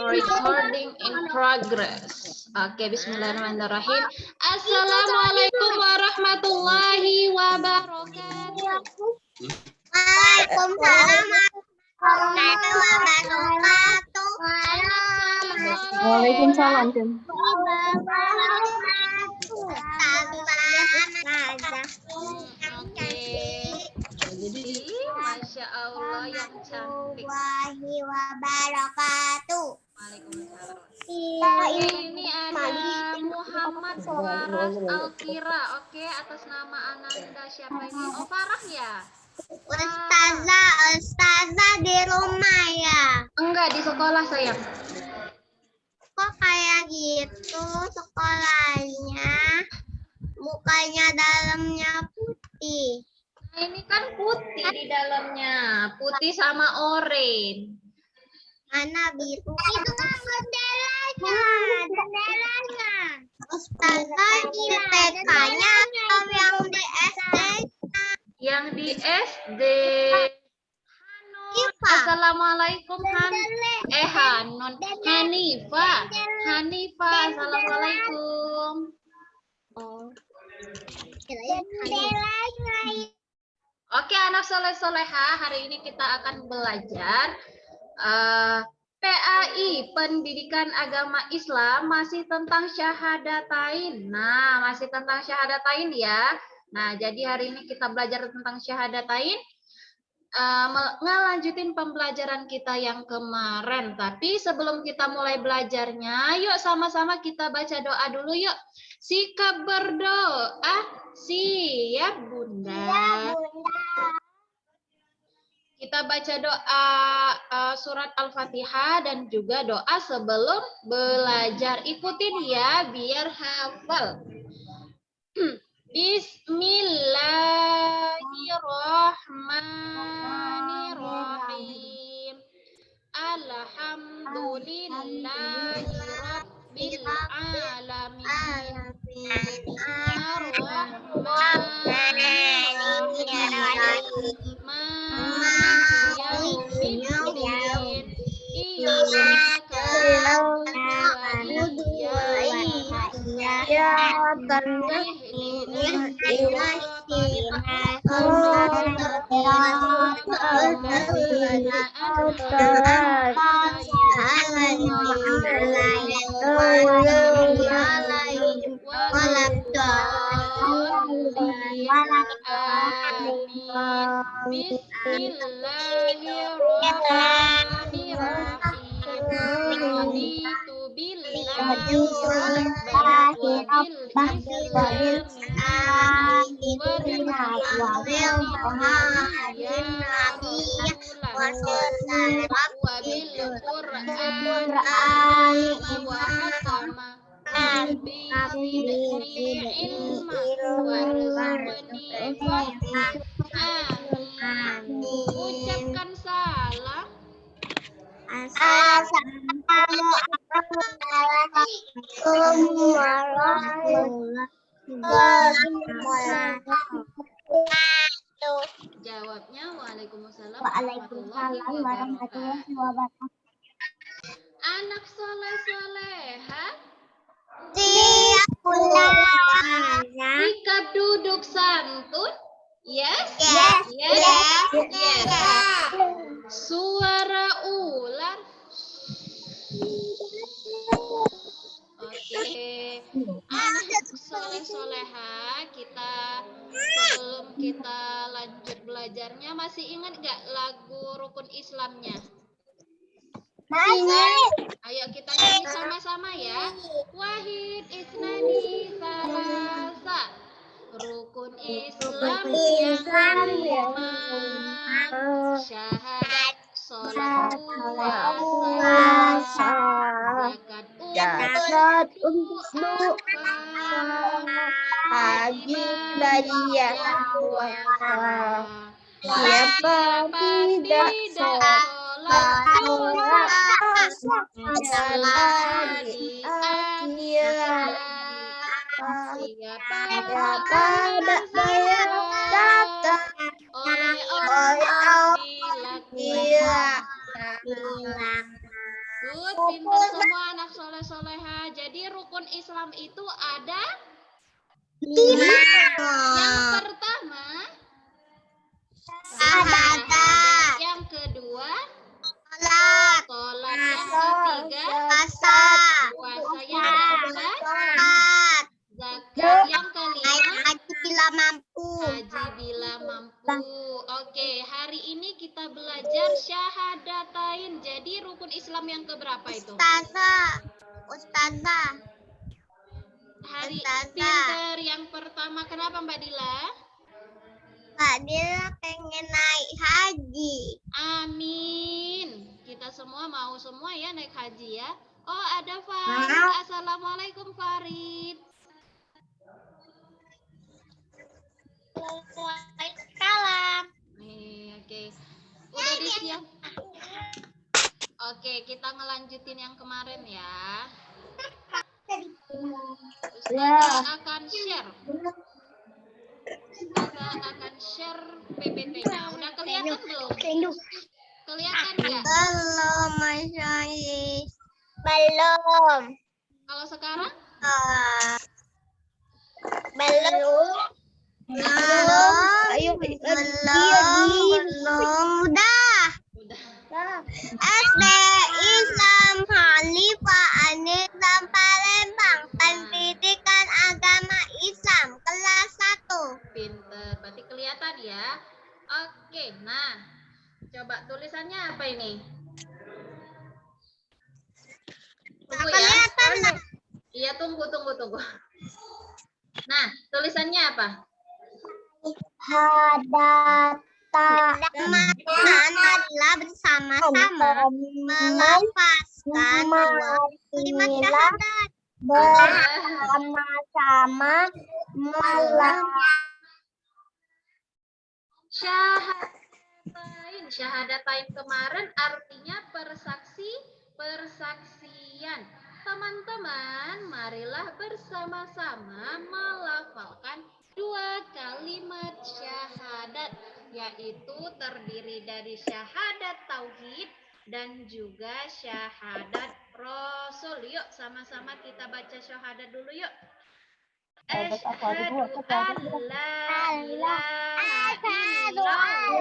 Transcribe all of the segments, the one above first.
Recording in progress. Oke, bismillahirrahmanirrahim. Assalamualaikum warahmatullahi wabarakatuh. Waalaikumsalam warahmatullahi wabarakatuh. Waalaikumsalam. Oke. Jadi, masya Allah yang cantik. Warahmatullahi wabarakatuh. Waalaikumsalam. Oke, ini ada Muhammad Farah Alkira. Oke, atas nama Ananda siapa ini? Oh, Farah ya? Ustazah di rumah ya. Enggak, di sekolah sayang. Kok kayak gitu sekolahnya? Mukanya dalamnya putih. Nah, ini kan putih di dalamnya. Putih sama oranye. Mana biru? Itu kan jendelanya. Jendelanya. Ustazah di TK-nya atau yang di SD? Yang di SD. Hanun. Ipa. Assalamualaikum Hanun. Hanifah. Assalamualaikum. Jendelanya. Oke, anak soleh-soleha, hari ini kita akan belajar PAI, Pendidikan Agama Islam, masih tentang syahadatain. Nah, masih tentang syahadatain ya. Nah, jadi hari ini kita belajar tentang syahadatain, ngelanjutin pembelajaran kita yang kemarin. Tapi sebelum kita mulai belajarnya, yuk sama-sama kita baca doa dulu yuk. Sikap berdoa, siap Bunda. Kita baca doa surat Al-Fatihah dan juga doa sebelum belajar. Ikutin ya biar hafal. Bismillahirrahmanirrahim. Alhamdulillahi rabbil alamin. Ar-Rahmanir-Rahim. Maliki yaumiddin. Iyyaka na'budu wa iyyaka Bismillahirrahmanirrahim. Ucapkan salam. Assalamualaikum warahmatullahi wabarakatuh. Jawabnya waalaikumsalam Waalaikumsalam warahmatullahi wabarakatuh. Anak soleh-soleha. Siap Ustazah. Sikap duduk santun. Yes. Suara ular. Oke. Anak soleh-soleha, sebelum kita lanjut belajarnya, masih ingat nggak lagu rukun Islamnya? Ayo kita nyanyi sama-sama ya. Wahid isnani salasa. Rukun Islam yang lima. Syahadat, sholat puasa, zakat untuk doa, haji bagi puasa. Siapa tidak sholat jalan di akhirat. Siapa tidak bayar zakat oleh Allah dilaknat. Good, pintar semua anak soleh-soleha. Jadi rukun Islam itu ada 5. yang pertama Syahadat. yang kedua Sholat. sholat, yang ketiga Puasa. puasa, yang keempat Sholat. zakat, yang kelima Haji bila mampu. haji bila mampu. Oke, hari ini kita belajar syahadatain. Jadi rukun Islam yang keberapa itu? Ustazah. Hari Ustazah. pinter yang pertama. Kenapa Mbak Dila? Mbak Dila pengen naik haji. Amin. Kita semua mau semua ya naik haji ya. Oh, ada Farid. Assalamualaikum Farid. Waalaikumsalam. Oke. Udah disiap. Oke, kita ngelanjutin yang kemarin ya. Ustazah akan share. Ustazah akan share PPT-nya. Udah kelihatan belum? Kelihatan nggak? Belum, Masya. Belum. Kalau sekarang? Belum. Ayo, belum. Udah. SD Islam Hanifah Islam Palembang, pendidikan agama Islam kelas 1. Pinter. Berarti kelihatan ya. Oke, nah. Coba tulisannya apa ini? Tunggu ya. Kelihatan lah. Iya, tunggu. Nah, tulisannya apa? Hadatan adalah bersama-sama melafazkan dua kalimat syahadat. Bersama-sama Syahadatain kemarin artinya persaksian. Teman-teman, marilah bersama-sama melafalkan dua kalimat syahadat, yaitu terdiri dari syahadat tauhid dan juga syahadat rasul. Yuk, sama-sama kita baca syahadat dulu yuk. Asyhadu an la ilaha illallah.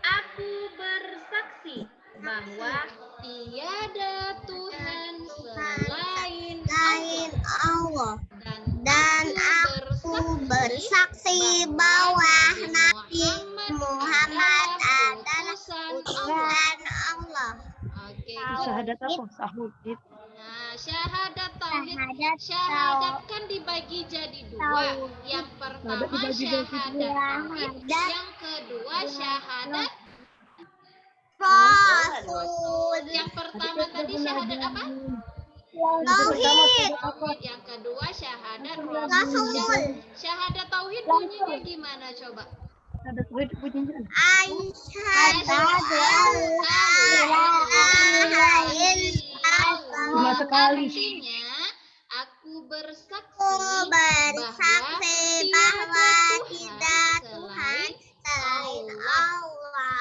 Aku bersaksi bahwa tiada Tuhan selain Allah, dan aku bersaksi bahwa Nabi Muhammad adalah utusan Allah. Oke, Syahadat apa? Sahudit. nah, syahadat tauhid. Syahadat kan dibagi jadi dua. Yang pertama syahadat tauhid, yang kedua syahadat Rasul. Yang pertama tadi syahadat apa? Tauhid. Yang kedua syahadat Rasul. rasul. Syahadat tauhid bunyinya gimana coba? Syahadat tauhid bunyinya. Cuma sekali. Artinya aku bersaksi bahwa tidak Tuhan selain Allah.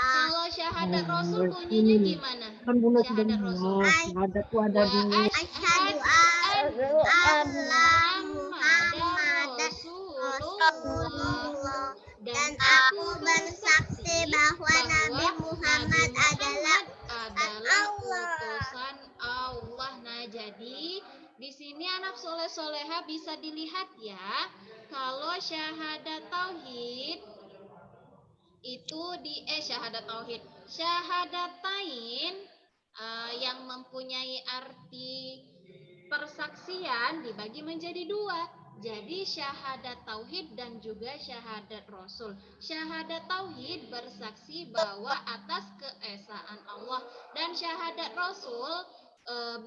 Kalau syahadat rasul bunyinya gimana? Kan bunuh Syahadat rasul. Syahadat itu ada di Asyhadu alla Muhammad Rasulullah, dan aku bersaksi bahwa Nabi Muhammad adalah utusan Allah. Nah, jadi di sini anak soleh-soleha bisa dilihat ya, kalau syahadat tauhid itu syahadatain yang mempunyai arti persaksian dibagi menjadi dua. Jadi syahadat tauhid dan juga syahadat rasul. Syahadat tauhid bersaksi bahwa atas keesaan Allah, dan syahadat rasul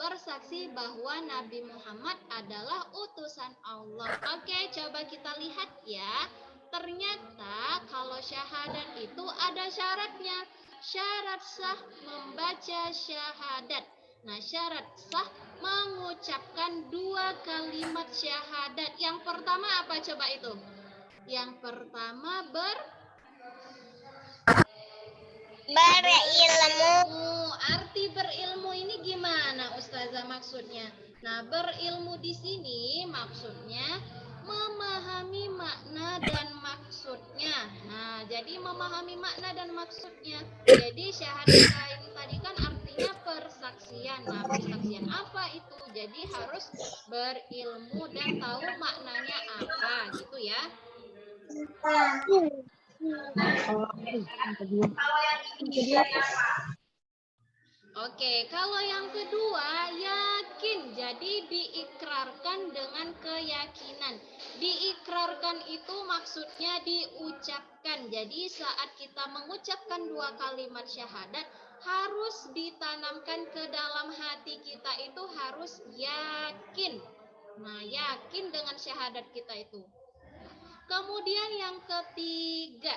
bersaksi bahwa Nabi Muhammad adalah utusan Allah. Oke, coba kita lihat ya. Ternyata kalau syahadat itu ada syaratnya. Syarat sah membaca syahadat. Nah, syarat sah mengucapkan 2 kalimat syahadat. Yang pertama apa coba itu? Yang pertama Berilmu. Arti berilmu ini gimana Ustazah maksudnya? Nah, berilmu di sini maksudnya memahami makna dan maksudnya. Nah, jadi memahami makna dan maksudnya. Jadi syahadat lain tadi kan artinya persaksian. Nah, persaksian apa itu? Jadi harus berilmu dan tahu maknanya apa gitu ya. Yang kedua. Oke, kalau yang kedua, yakin. Jadi diikrarkan dengan keyakinan. Diikrarkan itu maksudnya diucapkan. Jadi saat kita mengucapkan 2 kalimat syahadat, harus ditanamkan ke dalam hati kita itu harus yakin. Nah, yakin dengan syahadat kita itu. Kemudian yang ketiga,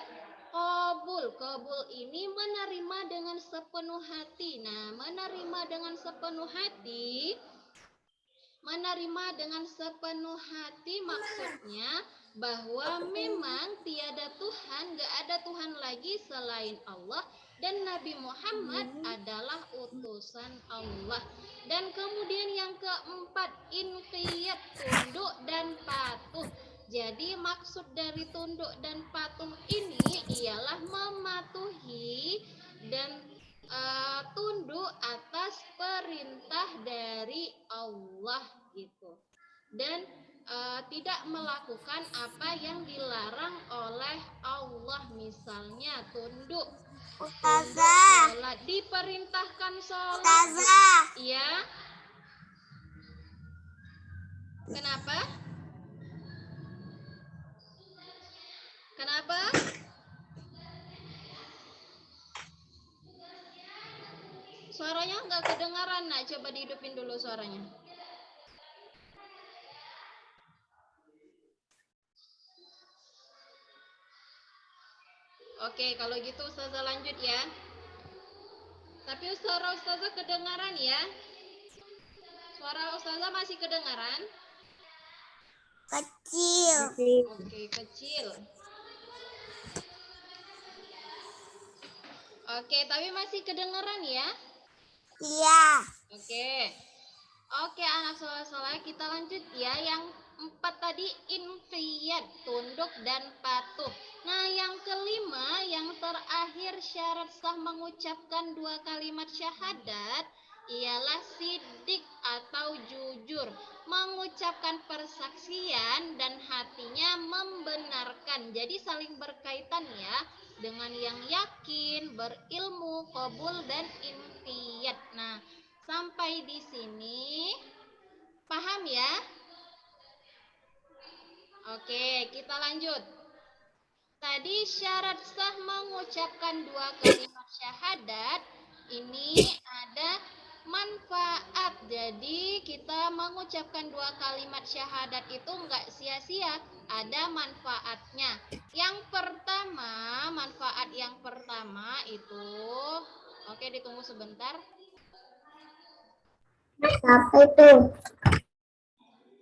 qabul. Qabul ini menerima dengan sepenuh hati. Nah, menerima dengan sepenuh hati maksudnya bahwa memang tiada Tuhan, gak ada Tuhan lagi selain Allah, dan Nabi Muhammad adalah utusan Allah. Dan kemudian yang keempat, inqiyat, tunduk dan patuh. Jadi maksud dari tunduk dan patuh ini ialah mematuhi dan tunduk atas perintah dari Allah gitu. Dan tidak melakukan apa yang dilarang oleh Allah, misalnya tunduk Ustazah. sholat, diperintahkan sholat. Ustazah. Iya. Kenapa? Kenapa? Suaranya nggak kedengaran, nak. Coba dihidupin dulu suaranya. Oke, kalau gitu Ustazah lanjut ya. Tapi suara Ustazah kedengaran ya. Suara Ustazah masih kedengaran? Kecil. Oke, kecil. Oke, tapi masih kedengaran ya? Iya. Oke, anak soleh-soleh, kita lanjut ya. Yang 4 tadi inqiyad, tunduk dan patuh. Nah, yang kelima, yang terakhir syarat sah mengucapkan 2 kalimat syahadat ialah sidik atau jujur, mengucapkan persaksian dan hatinya membenarkan. Jadi saling berkaitan ya dengan yang yakin, berilmu, qabul dan inqiyad. Nah, sampai di sini paham ya? Oke, kita lanjut. Tadi syarat sah mengucapkan 2 kalimat syahadat ini ada manfaat. Jadi kita mengucapkan 2 kalimat syahadat itu enggak sia-sia, ada manfaatnya. Yang pertama, manfaat yang pertama itu, oke, ditunggu sebentar. Apa itu?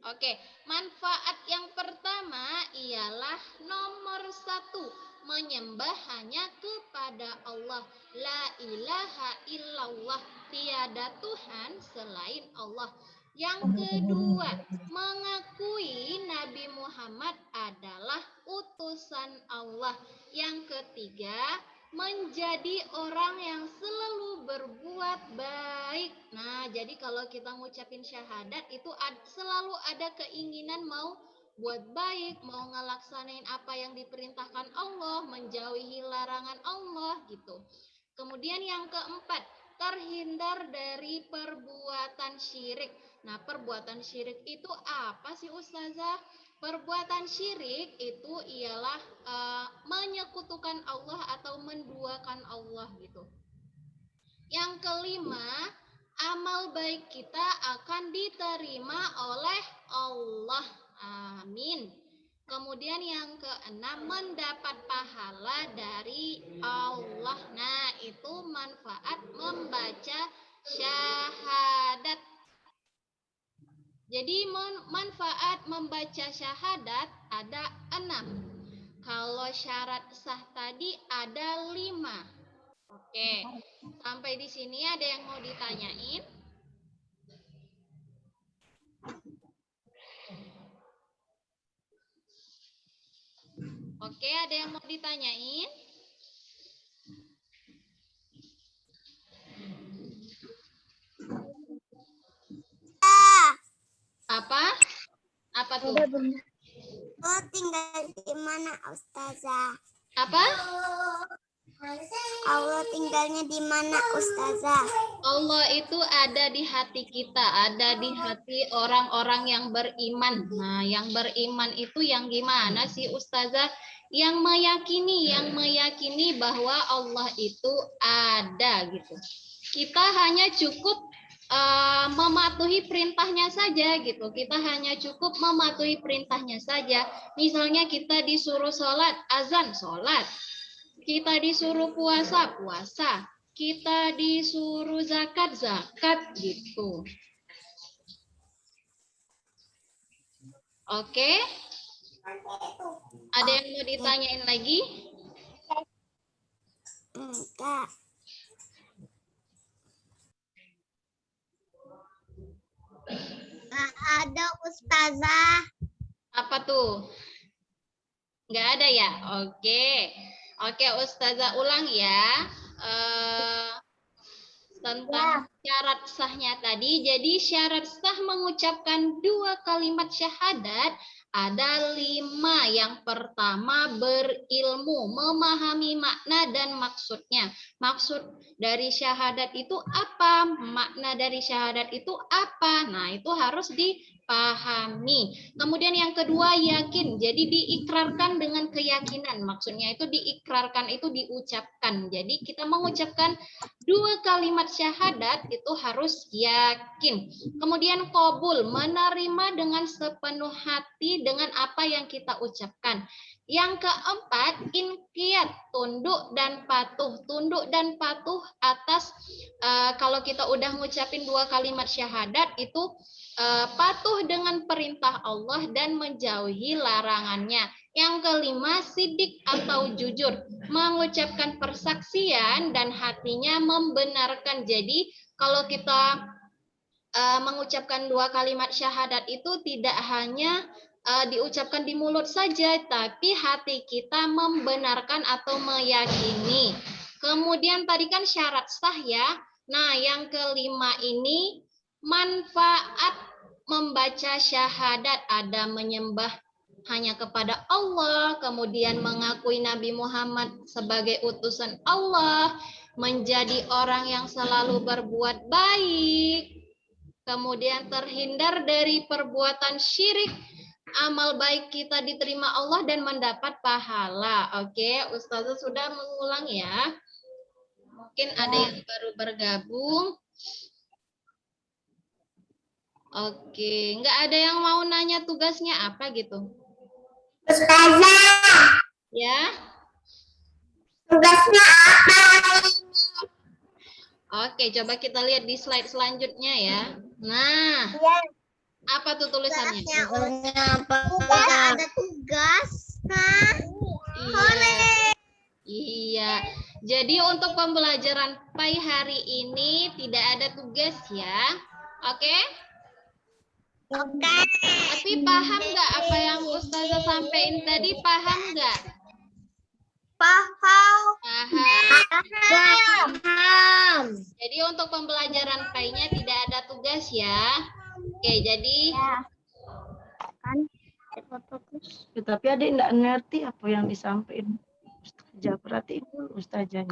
Oke, manfaat yang pertama ialah nomor 1, menyembah hanya kepada Allah. La ilaha illallah, tiada Tuhan selain Allah. Yang kedua, mengakui Nabi Muhammad adalah utusan Allah. Yang ketiga, menjadi orang yang selalu berbuat baik. Nah, jadi kalau kita ngucapin syahadat itu selalu ada keinginan mau buat baik, mau ngelaksanain apa yang diperintahkan Allah, menjauhi larangan Allah gitu. Kemudian yang keempat, terhindar dari perbuatan syirik. Nah, perbuatan syirik itu apa sih Ustazah? Perbuatan syirik itu ialah menyekutukan Allah atau menduakan Allah gitu. Yang kelima, amal baik kita akan diterima oleh Allah. Amin. Kemudian yang keenam, mendapat pahala dari Allah. Nah, itu manfaat membaca syahadat. Jadi manfaat membaca syahadat ada 6. Kalau syarat sah tadi ada 5. Oke, sampai di sini ada yang mau ditanyain? Oke, ada yang mau ditanyain? Apa? Apa tuh? Oh, tinggal di mana, Ustazah? Apa? Allah tinggalnya di mana, Ustazah? Allah itu ada di hati kita, ada di hati orang-orang yang beriman. Nah, yang beriman itu yang gimana sih, Ustazah? Yang meyakini bahwa Allah itu ada gitu. Kita hanya cukup mematuhi perintahnya saja gitu. Kita hanya cukup mematuhi perintahnya saja. Misalnya kita disuruh sholat, azan, sholat. Kita disuruh puasa, puasa. Kita disuruh zakat, zakat gitu. Oke? Ada yang mau ditanyain lagi? Enggak. Nggak ada, Ustazah. Apa tuh? Nggak ada ya? Oke. Oke, Ustazah ulang ya. Tentang syarat sahnya tadi. Jadi syarat sah mengucapkan 2 kalimat syahadat ada 5. Yang pertama berilmu, memahami makna dan maksudnya. Maksud dari syahadat itu apa? Makna dari syahadat itu apa? Nah, itu harus dipahami. Kemudian yang kedua yakin. Jadi diikrarkan dengan keyakinan. Maksudnya itu diikrarkan itu diucapkan. Jadi kita mengucapkan 2 kalimat syahadat itu harus yakin. Kemudian qabul, menerima dengan sepenuh hati dengan apa yang kita ucapkan. Yang keempat, inqiyad, tunduk dan patuh. Tunduk dan patuh atas kalau kita udah ngucapin 2 kalimat syahadat itu patuh dengan perintah Allah dan menjauhi larangannya. Yang kelima, sidik atau jujur, mengucapkan persaksian dan hatinya membenarkan. Jadi kalau kita mengucapkan 2 kalimat syahadat itu tidak hanya diucapkan di mulut saja, tapi hati kita membenarkan atau meyakini. Kemudian tadi kan syarat sah ya. Nah, yang kelima ini manfaat membaca syahadat ada menyembah hanya kepada Allah, kemudian mengakui Nabi Muhammad sebagai utusan Allah, menjadi orang yang selalu berbuat baik, kemudian terhindar dari perbuatan syirik, amal baik kita diterima Allah dan mendapat pahala. Oke, Ustazah sudah mengulang ya. Mungkin ada yang baru bergabung. Oke, nggak ada yang mau nanya tugasnya apa gitu? Ustazah, Ya. tugasnya apa? Oke, coba kita lihat di slide selanjutnya ya. Nah, Ya, apa tuh tulisannya? tugasnya apa? Ada tugas. Nah, Iya. Iya. Jadi untuk pembelajaran PAI hari ini tidak ada tugas ya. Oke? oke. Tapi paham nggak apa yang Ustazah sampaikan tadi? Paham nggak? Paham. Paham. Paham. Jadi untuk pembelajaran PAI-nya tidak ada tugas ya. Oke, jadi Kan Ya, tapi adik enggak ngerti apa yang disampaikan Ustazah. Perhatiin dulu Ustazahnya.